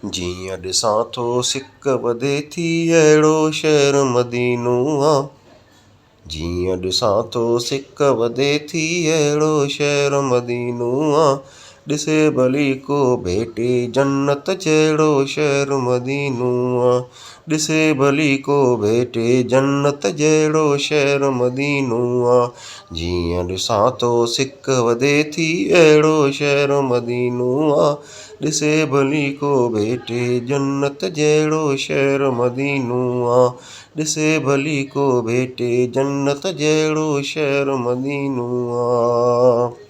जीअं ॾिसां थो सिक वधे थी अहिड़ो शहर मदीनो आहे। जीअं ॾिसां थो सिक वधे थी अहिड़ो शहर मदीनो आहे। ॾिसे भली को भेटे जन्नत जहिड़ो शहर मदीनो आहे। ॾिसे भली को भेटे जन्नत जहिड़ो शहर मदीनो आहे। जीअं ॾिसां थो सिक वधे थी अहिड़ो शहर मदीनो आहे। ॾिसे भली को भेटे जन्नत जहिड़ो शहर मदीनो आहे। ॾिसे भली को भेटे जन्नत जहिड़ो शहर मदीनो आहे।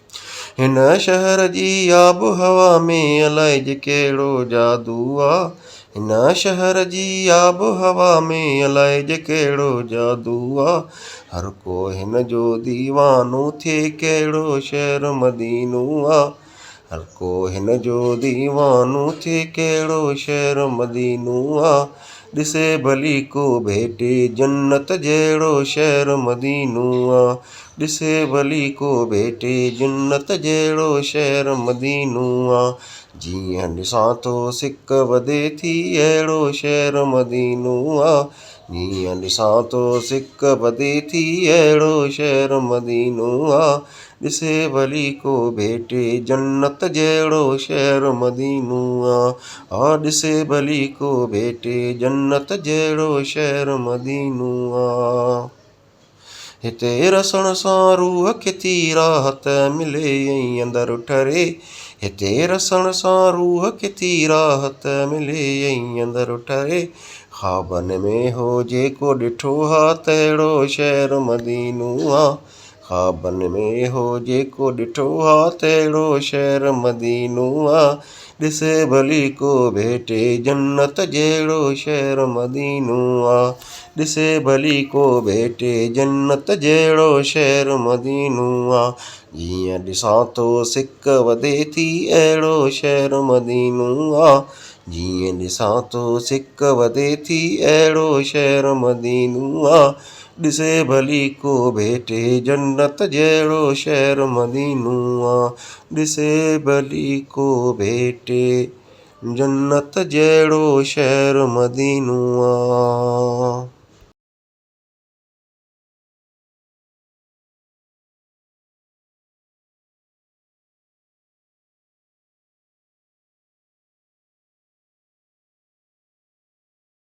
हिन शहर जी आबो हवा में अलाए जे कहिड़ो जादू आहे। हिन शहर जी आबो हवा में अलाए जे कहिड़ो जादू आहे। हर को हिन जो दीवानो थिए कहिड़ो शहर मदीनो आहे। हर को हिन जो दीवानो थिए कहिड़ो शहर मदीनो आहे। ॾिसे भली को भेटे जन्नत जहिड़ो शहर मदीनो आहे। ॾिसे भली को भेटे जन्नत जहिड़ो शहर मदीनो आहे। जीअं ॾिसां थो सिक वधे थी अहिड़ो शहर मदीनो आहे। जीअं ॾिसां थो सिक वधे थी अहिड़ो शहर मदीनो आहे। ॾिसे भली को भेटे जन्नत जहिड़ो शहर मदीनो आहे। ॾिसे भली को भेटे जन्नत जहिड़ो शहर मदीनो आहे। हिते रसण सां रूह खे थी राहत मिले ऐं अंदरि ठरे। हिते रसण सां रूह खे थी राहत मिले ऐं अंदरि ठरे। ख़्वाबनि में हो जेको ॾिठो हा तहिड़ो शहर मदीनो आहे। ख़्वाबनि में हो जेको ॾिठो हा तहिड़ो शहर मदीनो आहे। ॾिसे भली को भेटे जन्नत जहिड़ो शहर मदीनो आहे। ॾिसे भली को भेटे जन्नत जहिड़ो शहर मदीनो आहे। जीअं ॾिसां थो सिक वधे थी अहिड़ो शहर मदीनो आहे। जीअं ॾिसां थो सिक वधे थी अहिड़ो शहर मदीनो आहे। ॾिसे भली को भेटे जन्नत जहिड़ो शहर मदीनो आहे। ॾिसे भली को भेटे जन्नत जहिड़ो शहर मदीनो आहे।